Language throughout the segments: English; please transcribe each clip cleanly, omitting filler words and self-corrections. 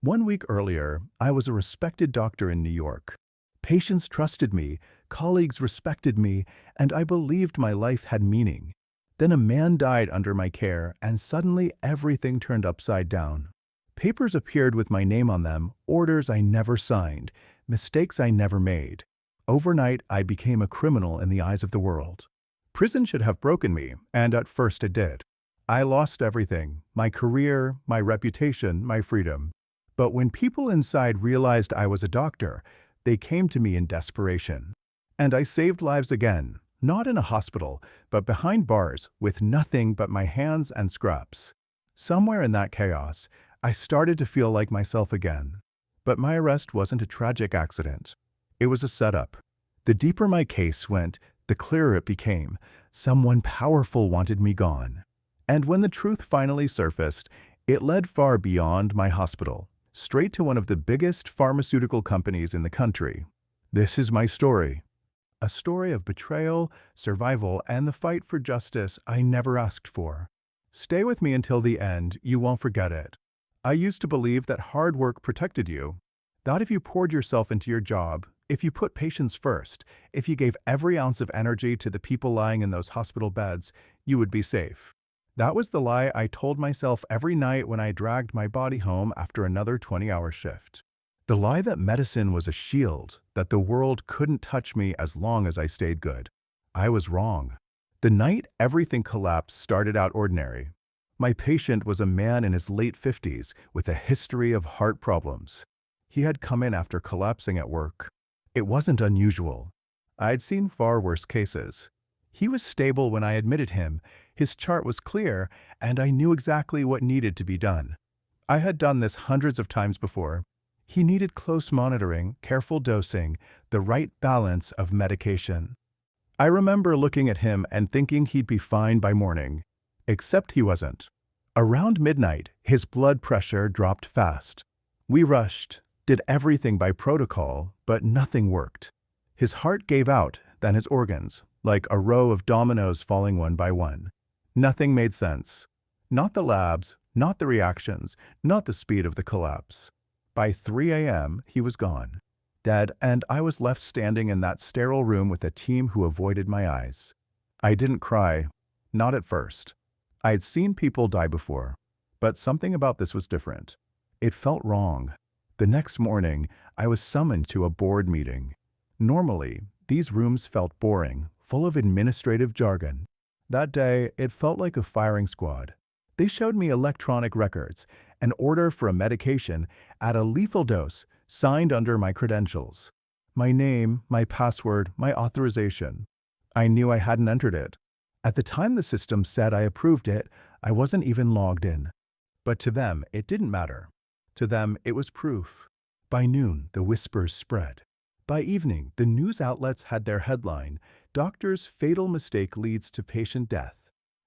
1 week earlier, I was a respected doctor in New York. Patients trusted me, colleagues respected me, and I believed my life had meaning. Then a man died under my care, and suddenly everything turned upside down. Papers appeared with my name on them, orders I never signed, mistakes I never made. Overnight, I became a criminal in the eyes of the world. Prison should have broken me, and at first it did. I lost everything: my career, my reputation, my freedom. But when people inside realized I was a doctor, they came to me in desperation. And I saved lives again, not in a hospital, but behind bars, with nothing but my hands and scraps. Somewhere in that chaos, I started to feel like myself again. But my arrest wasn't a tragic accident. It was a setup. The deeper my case went, the clearer it became. Someone powerful wanted me gone. And when the truth finally surfaced, it led far beyond my hospital, straight to one of the biggest pharmaceutical companies in the country. This is my story. A story of betrayal, survival, and the fight for justice I never asked for. Stay with me until the end, you won't forget it. I used to believe that hard work protected you, that if you poured yourself into your job, if you put patients first, if you gave every ounce of energy to the people lying in those hospital beds, you would be safe. That was the lie I told myself every night when I dragged my body home after another 20-hour shift. The lie that medicine was a shield, that the world couldn't touch me as long as I stayed good. I was wrong. The night everything collapsed started out ordinary. My patient was a man in his late 50s with a history of heart problems. He had come in after collapsing at work. It wasn't unusual. I'd seen far worse cases. He was stable when I admitted him, his chart was clear, and I knew exactly what needed to be done. I had done this hundreds of times before. He needed close monitoring, careful dosing, the right balance of medication. I remember looking at him and thinking he'd be fine by morning. Except he wasn't. Around midnight, his blood pressure dropped fast. We rushed, did everything by protocol, but nothing worked. His heart gave out, then his organs, like a row of dominoes falling one by one. Nothing made sense. Not the labs, not the reactions, not the speed of the collapse. By 3 a.m., he was gone, dead, and I was left standing in that sterile room with a team who avoided my eyes. I didn't cry, not at first. I had seen people die before, but something about this was different. It felt wrong. The next morning, I was summoned to a board meeting. Normally, these rooms felt boring, full of administrative jargon. That day, it felt like a firing squad. They showed me electronic records, an order for a medication at a lethal dose, signed under my credentials. My name, my password, my authorization. I knew I hadn't entered it. At the time the system said I approved it, I wasn't even logged in. But to them, it didn't matter. To them, it was proof. By noon, the whispers spread. By evening, the news outlets had their headline, "Doctor's fatal mistake leads to patient death."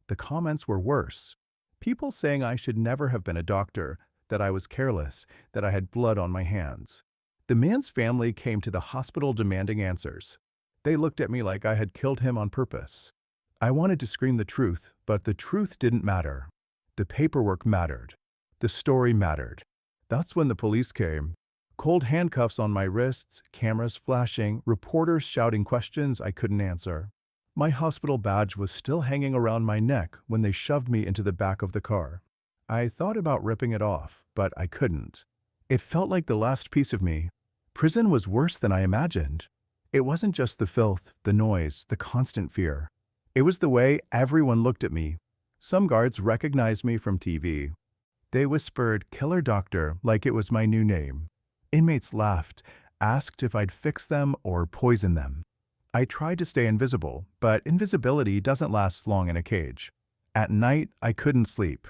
The comments were worse. People saying I should never have been a doctor, that I was careless, that I had blood on my hands. The man's family came to the hospital demanding answers. They looked at me like I had killed him on purpose. I wanted to scream the truth, but the truth didn't matter. The paperwork mattered. The story mattered. That's when the police came. Cold handcuffs on my wrists, cameras flashing, reporters shouting questions I couldn't answer. My hospital badge was still hanging around my neck when they shoved me into the back of the car. I thought about ripping it off, but I couldn't. It felt like the last piece of me. Prison was worse than I imagined. It wasn't just the filth, the noise, the constant fear. It was the way everyone looked at me. Some guards recognized me from TV. They whispered, "Killer Doctor," like it was my new name. Inmates laughed, asked if I'd fix them or poison them. I tried to stay invisible, but invisibility doesn't last long in a cage. At night, I couldn't sleep.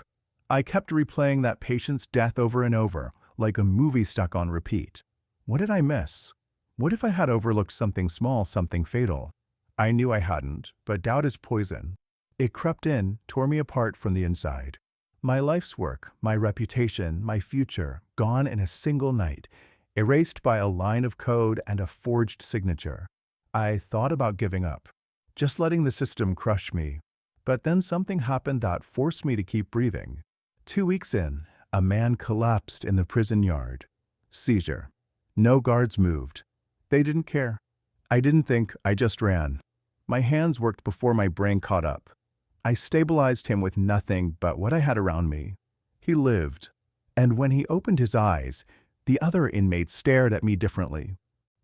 I kept replaying that patient's death over and over, like a movie stuck on repeat. What did I miss? What if I had overlooked something small, something fatal? I knew I hadn't, but doubt is poison. It crept in, tore me apart from the inside. My life's work, my reputation, my future, gone in a single night, erased by a line of code and a forged signature. I thought about giving up, just letting the system crush me. But then something happened that forced me to keep breathing. 2 weeks in, A man collapsed in the prison yard. Seizure. No guards moved. They didn't care. I didn't think, I just ran. My hands worked before my brain caught up. I stabilized him with nothing but what I had around me. He lived. And when he opened his eyes, the other inmates stared at me differently.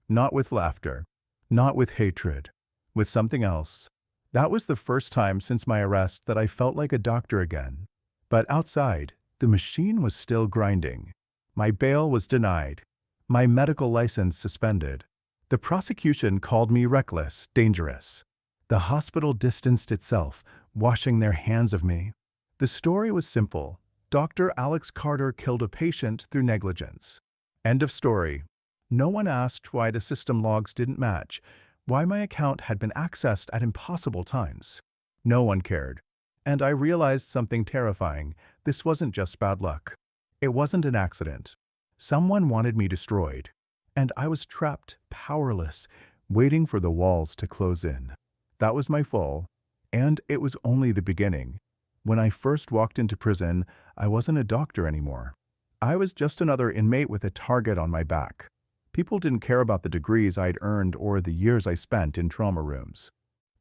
Not with laughter. Not with hatred. With something else. That was the first time since my arrest that I felt like a doctor again. But outside, the machine was still grinding. My bail was denied. My medical license suspended. The prosecution called me reckless, dangerous. The hospital distanced itself, washing their hands of me. The story was simple. Dr. Alex Carter killed a patient through negligence. End of story. No one asked why the system logs didn't match, why my account had been accessed at impossible times. No one cared. And I realized something terrifying. This wasn't just bad luck. It wasn't an accident. Someone wanted me destroyed. And I was trapped, powerless, waiting for the walls to close in. That was my fall. And it was only the beginning. When I first walked into prison, I wasn't a doctor anymore. I was just another inmate with a target on my back. People didn't care about the degrees I'd earned or the years I spent in trauma rooms.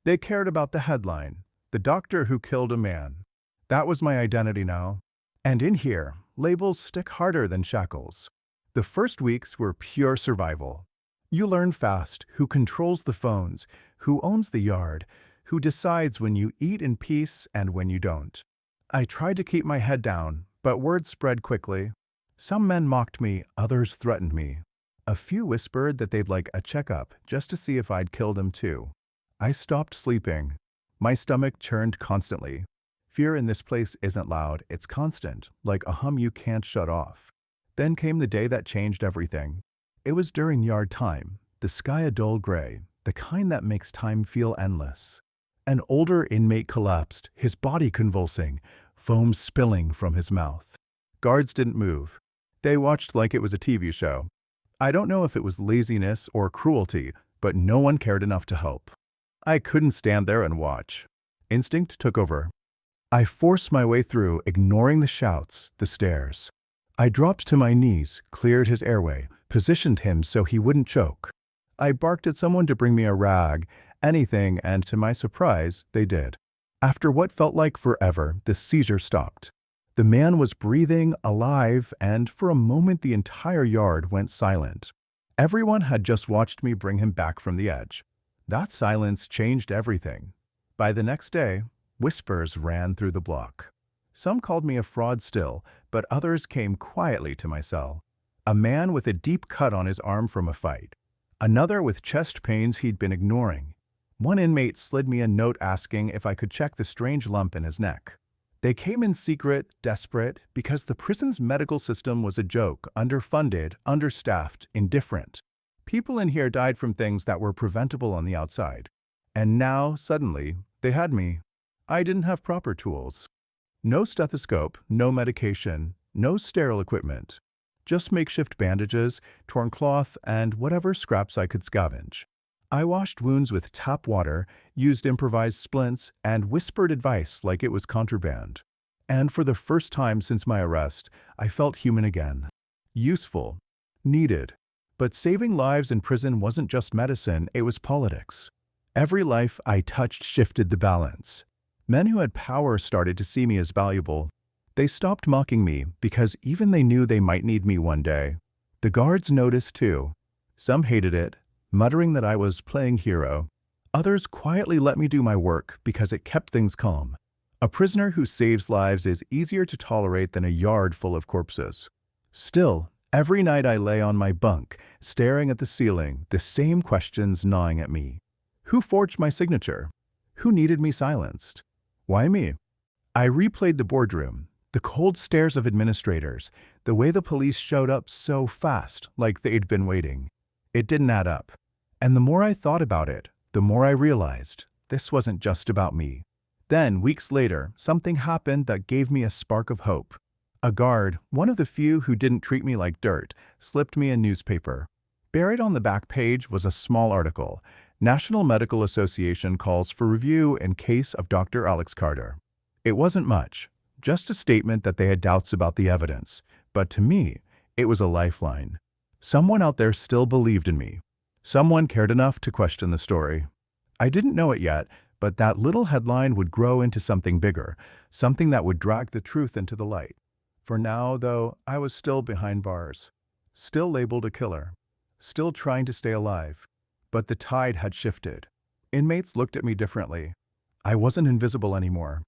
They cared about the headline, the doctor who killed a man. That was my identity now. And in here, labels stick harder than shackles. The first weeks were pure survival. You learn fast who controls the phones, who owns the yard, who decides when you eat in peace and when you don't. I tried to keep my head down, but word spread quickly. Some men mocked me, others threatened me. A few whispered that they'd like a checkup just to see if I'd killed him too. I stopped sleeping. My stomach churned constantly. Fear in this place isn't loud, it's constant, like a hum you can't shut off. Then came the day that changed everything. It was during yard time, the sky a dull gray, the kind that makes time feel endless. An older inmate collapsed, his body convulsing, foam spilling from his mouth. Guards didn't move. They watched like it was a TV show. I don't know if it was laziness or cruelty, but no one cared enough to help. I couldn't stand there and watch. Instinct took over. I forced my way through, ignoring the shouts, the stares. I dropped to my knees, cleared his airway, positioned him so he wouldn't choke. I barked at someone to bring me a rag, anything, and to my surprise, they did. After what felt like forever, the seizure stopped. The man was breathing, alive, and for a moment the entire yard went silent. Everyone had just watched me bring him back from the edge. That silence changed everything. By the next day, whispers ran through the block. Some called me a fraud still, but others came quietly to my cell. A man with a deep cut on his arm from a fight. Another with chest pains he'd been ignoring. One inmate slid me a note asking if I could check the strange lump in his neck. They came in secret, desperate, because the prison's medical system was a joke, underfunded, understaffed, indifferent. People in here died from things that were preventable on the outside. And now, suddenly, they had me. I didn't have proper tools. No stethoscope, no medication, no sterile equipment. Just makeshift bandages, torn cloth, and whatever scraps I could scavenge. I washed wounds with tap water, used improvised splints, and whispered advice like it was contraband. And for the first time since my arrest, I felt human again. Useful. Needed. But saving lives in prison wasn't just medicine, it was politics. Every life I touched shifted the balance. Men who had power started to see me as valuable. They stopped mocking me because even they knew they might need me one day. The guards noticed too. Some hated it, muttering that I was playing hero. Others quietly let me do my work because it kept things calm. A prisoner who saves lives is easier to tolerate than a yard full of corpses. Still, every night I lay on my bunk, staring at the ceiling, the same questions gnawing at me. Who forged my signature? Who needed me silenced? Why me? I replayed the boardroom, the cold stares of administrators, the way the police showed up so fast, like they'd been waiting. It didn't add up. And the more I thought about it, the more I realized this wasn't just about me. Then, weeks later, something happened that gave me a spark of hope. A guard, one of the few who didn't treat me like dirt, slipped me a newspaper. Buried on the back page was a small article. National Medical Association calls for review in case of Dr. Alex Carter. It wasn't much, Just a statement that they had doubts about the evidence. But to me, it was a lifeline. Someone out there still believed in me. Someone cared enough to question the story. I didn't know it yet, but that little headline would grow into something bigger, something that would drag the truth into the light. For now, though, I was still behind bars, still labeled a killer, still trying to stay alive. But the tide had shifted. Inmates looked at me differently. I wasn't invisible anymore.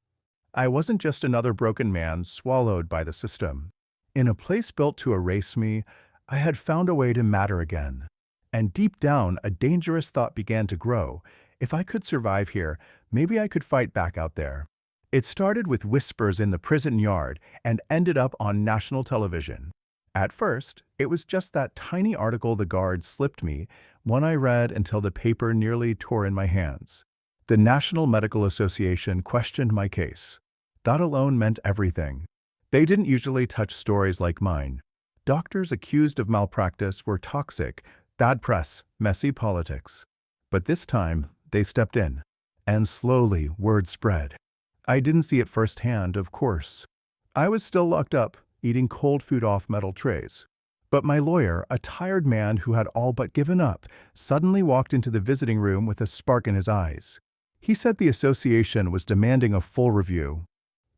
I wasn't just another broken man swallowed by the system. In a place built to erase me, I had found a way to matter again. And deep down, a dangerous thought began to grow. If I could survive here, maybe I could fight back out there. It started with whispers in the prison yard and ended up on national television. At first, it was just that tiny article the guards slipped me, one I read until the paper nearly tore in my hands. The National Medical Association questioned my case. That alone meant everything. They didn't usually touch stories like mine. Doctors accused of malpractice were toxic, bad press, messy politics. But this time, they stepped in. And slowly, word spread. I didn't see it firsthand, of course. I was still locked up, eating cold food off metal trays. But my lawyer, a tired man who had all but given up, suddenly walked into the visiting room with a spark in his eyes. He said the association was demanding a full review.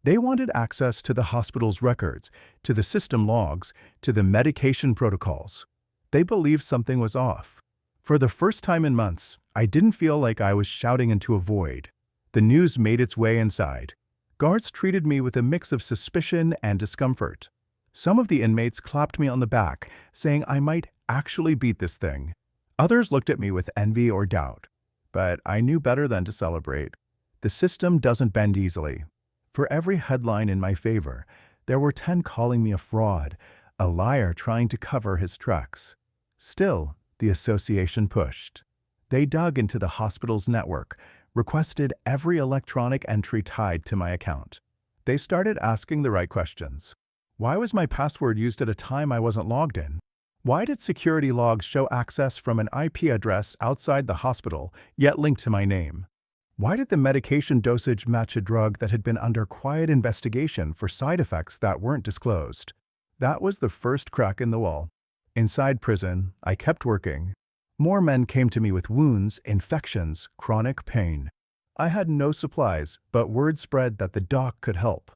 They wanted access to the hospital's records, to the system logs, to the medication protocols. They believed something was off. For the first time in months, I didn't feel like I was shouting into a void. The news made its way inside. Guards treated me with a mix of suspicion and discomfort. Some of the inmates clapped me on the back, saying I might actually beat this thing. Others looked at me with envy or doubt. But I knew better than to celebrate. The system doesn't bend easily. For every headline in my favor, there were 10 calling me a fraud, a liar trying to cover his tracks. Still, the association pushed. They dug into the hospital's network, requested every electronic entry tied to my account. They started asking the right questions. Why was my password used at a time I wasn't logged in? Why did security logs show access from an IP address outside the hospital, yet linked to my name? Why did the medication dosage match a drug that had been under quiet investigation for side effects that weren't disclosed? That was the first crack in the wall. Inside prison, I kept working. More men came to me with wounds, infections, chronic pain. I had no supplies, but word spread that the doc could help.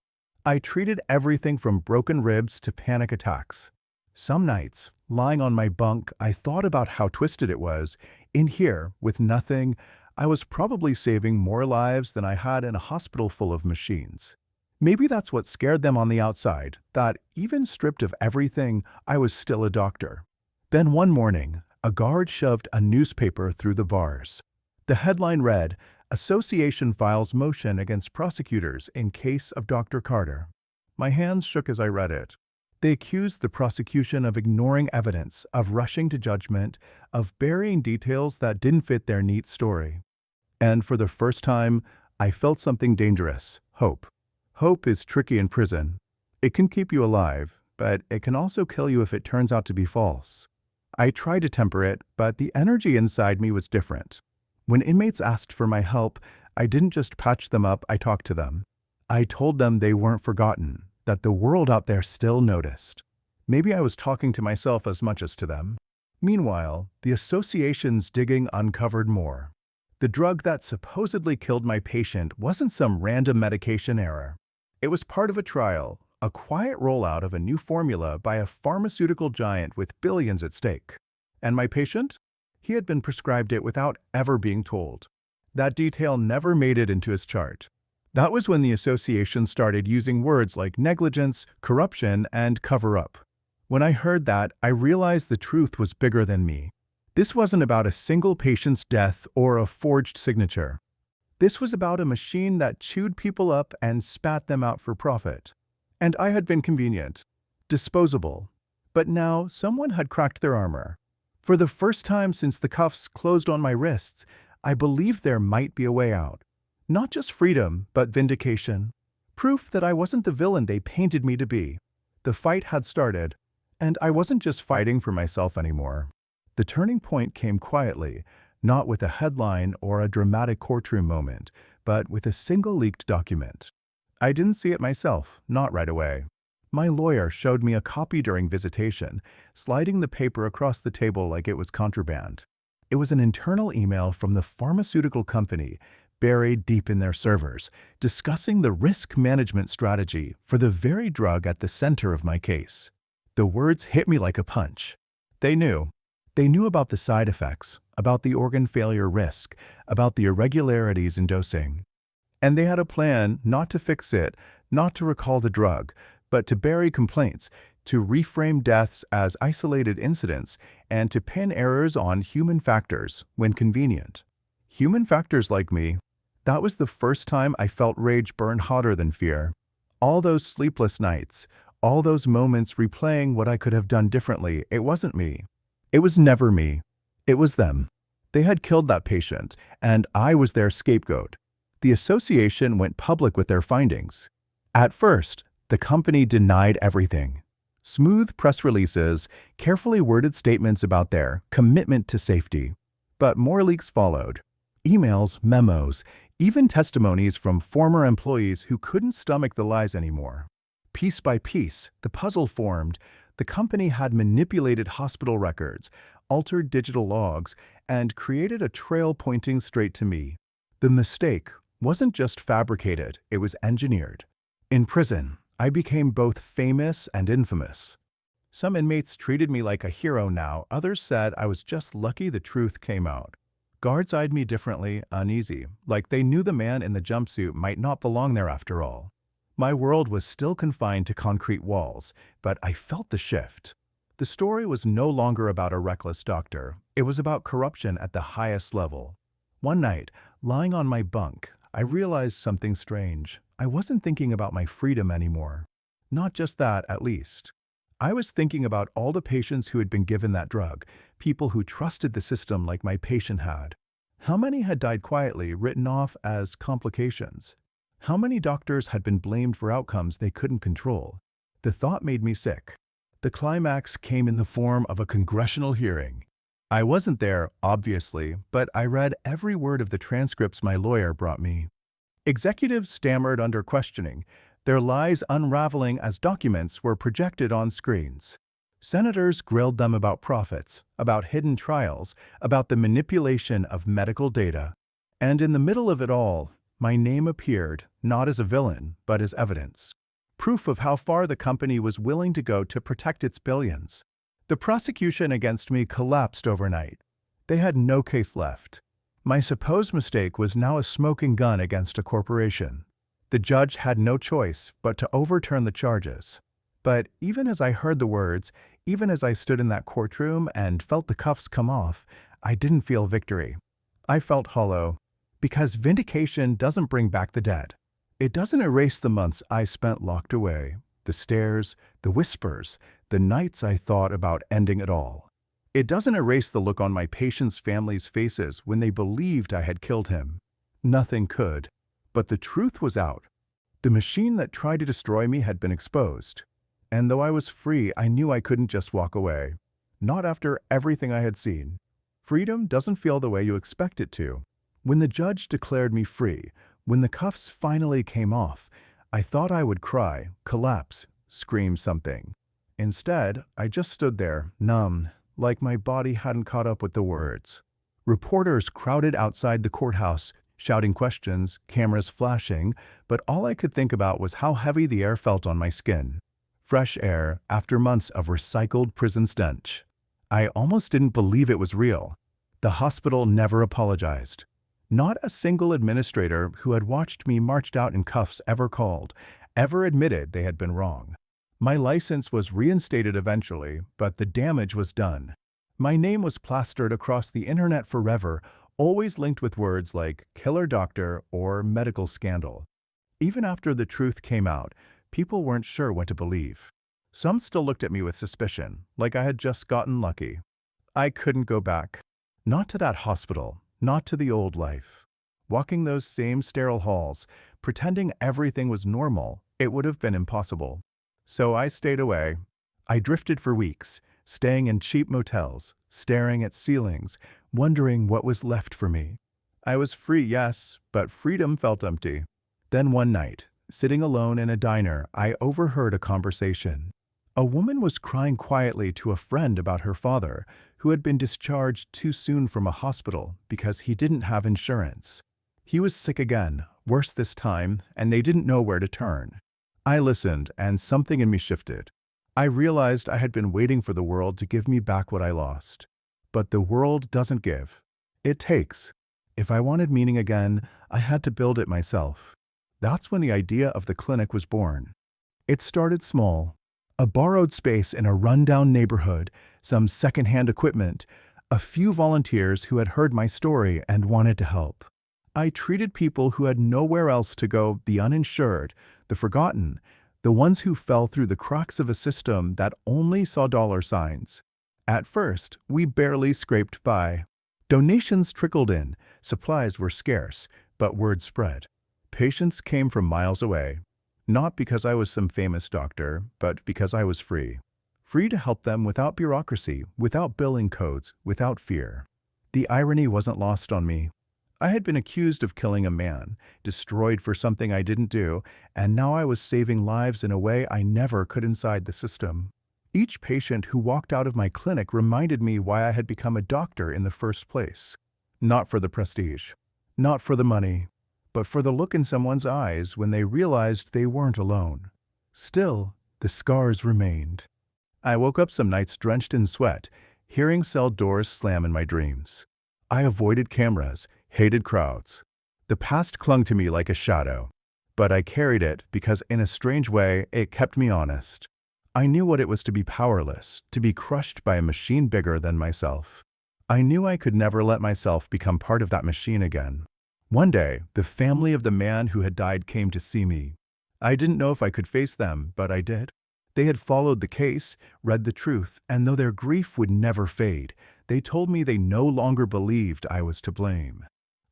I treated everything from broken ribs to panic attacks. Some nights, lying on my bunk, I thought about how twisted it was. In here, with nothing, I was probably saving more lives than I had in a hospital full of machines. Maybe that's what scared them on the outside, that even stripped of everything, I was still a doctor. Then one morning, a guard shoved a newspaper through the bars. The headline read, "Association files motion against prosecutors in case of Dr. Carter." My hands shook as I read it. They accused the prosecution of ignoring evidence, of rushing to judgment, of burying details that didn't fit their neat story. And for the first time, I felt something dangerous: hope. Hope is tricky in prison. It can keep you alive, but it can also kill you if it turns out to be false. I tried to temper it, but the energy inside me was different. When inmates asked for my help, I didn't just patch them up, I talked to them. I told them they weren't forgotten, that the world out there still noticed. Maybe I was talking to myself as much as to them. Meanwhile, the association's digging uncovered more. The drug that supposedly killed my patient wasn't some random medication error. It was part of a trial, a quiet rollout of a new formula by a pharmaceutical giant with billions at stake. And my patient? He had been prescribed it without ever being told. That detail never made it into his chart. That was when the association started using words like negligence, corruption, and cover-up. When I heard that, I realized the truth was bigger than me. This wasn't about a single patient's death or a forged signature. This was about a machine that chewed people up and spat them out for profit. And I had been convenient, disposable. But now someone had cracked their armor. For the first time since the cuffs closed on my wrists, I believed there might be a way out. Not just freedom, but vindication. Proof that I wasn't the villain they painted me to be. The fight had started, and I wasn't just fighting for myself anymore. The turning point came quietly, not with a headline or a dramatic courtroom moment, but with a single leaked document. I didn't see it myself, not right away. My lawyer showed me a copy during visitation, sliding the paper across the table like it was contraband. It was an internal email from the pharmaceutical company, buried deep in their servers, discussing the risk management strategy for the very drug at the center of my case. The words hit me like a punch. They knew. They knew about the side effects, about the organ failure risk, about the irregularities in dosing. And they had a plan not to fix it, not to recall the drug, but to bury complaints, to reframe deaths as isolated incidents, and to pin errors on human factors when convenient. Human factors like me. That was the first time I felt rage burn hotter than fear. All those sleepless nights, all those moments replaying what I could have done differently, it wasn't me. It was never me. It was them. They had killed that patient, and I was their scapegoat. The association went public with their findings. At first, the company denied everything. Smooth press releases, carefully worded statements about their commitment to safety. But more leaks followed. Emails, memos, even testimonies from former employees who couldn't stomach the lies anymore. Piece by piece, the puzzle formed. The company had manipulated hospital records, altered digital logs, and created a trail pointing straight to me. The mistake wasn't just fabricated, it was engineered. In prison, I became both famous and infamous. Some inmates treated me like a hero now, others said I was just lucky the truth came out. Guards eyed me differently, uneasy, like they knew the man in the jumpsuit might not belong there after all. My world was still confined to concrete walls, but I felt the shift. The story was no longer about a reckless doctor. It was about corruption at the highest level. One night, lying on my bunk, I realized something strange. I wasn't thinking about my freedom anymore. Not just that, at least. I was thinking about all the patients who had been given that drug, people who trusted the system like my patient had. How many had died quietly, written off as complications? How many doctors had been blamed for outcomes they couldn't control? The thought made me sick. The climax came in the form of a congressional hearing. I wasn't there, obviously, but I read every word of the transcripts my lawyer brought me. Executives stammered under questioning, their lies unraveling as documents were projected on screens. Senators grilled them about profits, about hidden trials, about the manipulation of medical data. And in the middle of it all, my name appeared, not as a villain, but as evidence. Proof of how far the company was willing to go to protect its billions. The prosecution against me collapsed overnight. They had no case left. My supposed mistake was now a smoking gun against a corporation. The judge had no choice but to overturn the charges. But even as I heard the words, even as I stood in that courtroom and felt the cuffs come off, I didn't feel victory. I felt hollow, because vindication doesn't bring back the dead. It doesn't erase the months I spent locked away, the stares, the whispers, the nights I thought about ending it all. It doesn't erase the look on my patients' families' faces when they believed I had killed him. Nothing could. But the truth was out. The machine that tried to destroy me had been exposed. And though I was free, I knew I couldn't just walk away. Not after everything I had seen. Freedom doesn't feel the way you expect it to. When the judge declared me free, when the cuffs finally came off, I thought I would cry, collapse, scream something. Instead, I just stood there, numb, like my body hadn't caught up with the words. Reporters crowded outside the courthouse, shouting questions, cameras flashing, but all I could think about was how heavy the air felt on my skin. Fresh air after months of recycled prison stench. I almost didn't believe it was real. The hospital never apologized. Not a single administrator who had watched me marched out in cuffs ever called, ever admitted they had been wrong. My license was reinstated eventually, but the damage was done. My name was plastered across the internet forever, always linked with words like killer doctor or medical scandal. Even after the truth came out, people weren't sure what to believe. Some still looked at me with suspicion, like I had just gotten lucky. I couldn't go back. Not to that hospital, not to the old life. Walking those same sterile halls, pretending everything was normal, it would have been impossible. So I stayed away. I drifted for weeks, staying in cheap motels, staring at ceilings, wondering what was left for me. I was free, yes, but freedom felt empty. Then one night, Sitting alone in a diner, I overheard a conversation. A woman was crying quietly to a friend about her father, who had been discharged too soon from a hospital because he didn't have insurance. He was sick again, worse this time, and they didn't know where to turn. I listened, and something in me shifted. I realized I had been waiting for the world to give me back what I lost. But the world doesn't give. It takes. If I wanted meaning again, I had to build it myself. That's when the idea of the clinic was born. It started small. A borrowed space in a rundown neighborhood, some secondhand equipment, a few volunteers who had heard my story and wanted to help. I treated people who had nowhere else to go, the uninsured, the forgotten, the ones who fell through the cracks of a system that only saw dollar signs. At first, we barely scraped by. Donations trickled in, supplies were scarce, but word spread. Patients came from miles away, not because I was some famous doctor, but because I was free. Free to help them without bureaucracy, without billing codes, without fear. The irony wasn't lost on me. I had been accused of killing a man, destroyed for something I didn't do, and now I was saving lives in a way I never could inside the system. Each patient who walked out of my clinic reminded me why I had become a doctor in the first place. Not for the prestige, not for the money, but for the look in someone's eyes when they realized they weren't alone. Still, the scars remained. I woke up some nights drenched in sweat, hearing cell doors slam in my dreams. I avoided cameras, hated crowds. The past clung to me like a shadow, but I carried it because in a strange way it kept me honest. I knew what it was to be powerless, to be crushed by a machine bigger than myself. I knew I could never let myself become part of that machine again. One day, the family of the man who had died came to see me. I didn't know if I could face them, but I did. They had followed the case, read the truth, and though their grief would never fade, they told me they no longer believed I was to blame.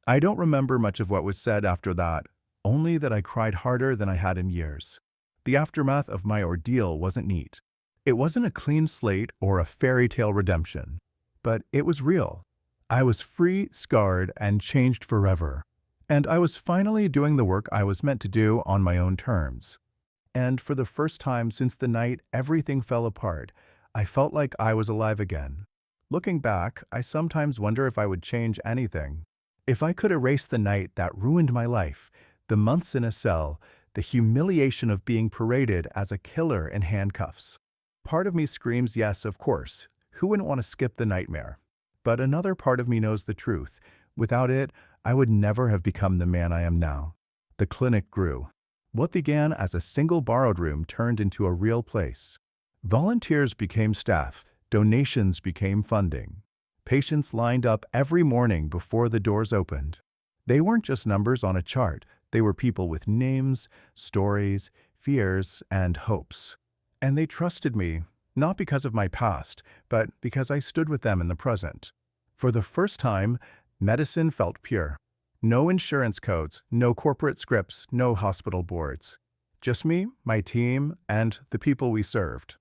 I don't remember much of what was said after that, only that I cried harder than I had in years. The aftermath of my ordeal wasn't neat. It wasn't a clean slate or a fairy tale redemption, but it was real. I was free, scarred, and changed forever. And I was finally doing the work I was meant to do on my own terms. And for the first time since the night everything fell apart, I felt like I was alive again. Looking back, I sometimes wonder if I would change anything. If I could erase the night that ruined my life, the months in a cell, the humiliation of being paraded as a killer in handcuffs. Part of me screams yes, of course. Who wouldn't want to skip the nightmare? But another part of me knows the truth. Without it, I would never have become the man I am now. The clinic grew. What began as a single borrowed room turned into a real place. Volunteers became staff. Donations became funding. Patients lined up every morning before the doors opened. They weren't just numbers on a chart. They were people with names, stories, fears, and hopes. And they trusted me, not because of my past, but because I stood with them in the present. For the first time, medicine felt pure. No insurance codes, no corporate scripts, no hospital boards. Just me, my team, and the people we served.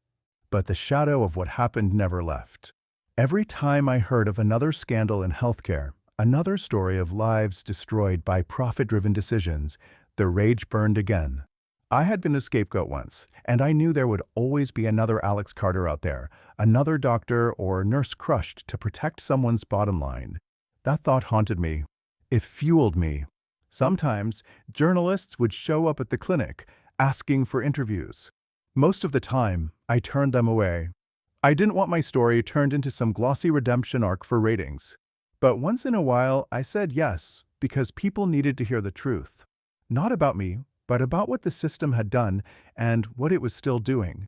But the shadow of what happened never left. Every time I heard of another scandal in healthcare, another story of lives destroyed by profit-driven decisions, the rage burned again. I had been a scapegoat once, and I knew there would always be another Alex Carter out there, another doctor or nurse crushed to protect someone's bottom line. That thought haunted me. It fueled me. Sometimes, journalists would show up at the clinic, asking for interviews. Most of the time, I turned them away. I didn't want my story turned into some glossy redemption arc for ratings. But once in a while, I said yes, because people needed to hear the truth. Not about me, but about what the system had done and what it was still doing.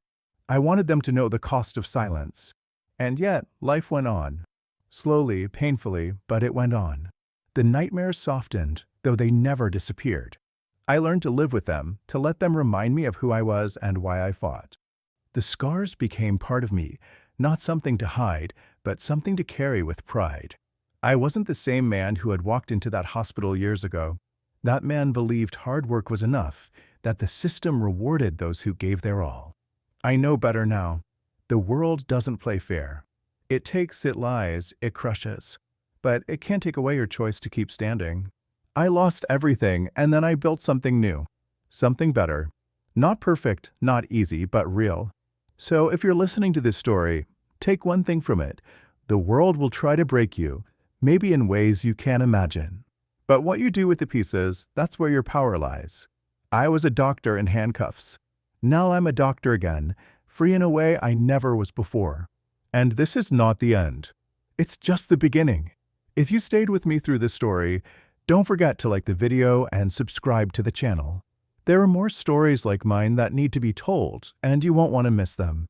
I wanted them to know the cost of silence. And yet, life went on. Slowly, painfully, but it went on. The nightmares softened, though they never disappeared. I learned to live with them, to let them remind me of who I was and why I fought. The scars became part of me, not something to hide, but something to carry with pride. I wasn't the same man who had walked into that hospital years ago. That man believed hard work was enough, that the system rewarded those who gave their all. I know better now. The world doesn't play fair. It takes, it lies, it crushes. But it can't take away your choice to keep standing. I lost everything, and then I built something new. something better. Not perfect, not easy, but real. So if you're listening to this story, take one thing from it. The world will try to break you, maybe in ways you can't imagine. But what you do with the pieces, that's where your power lies. I was a doctor in handcuffs. Now I'm a doctor again, free in a way I never was before. And this is not the end. It's just the beginning. If you stayed with me through this story, don't forget to like the video and subscribe to the channel. There are more stories like mine that need to be told, and you won't want to miss them.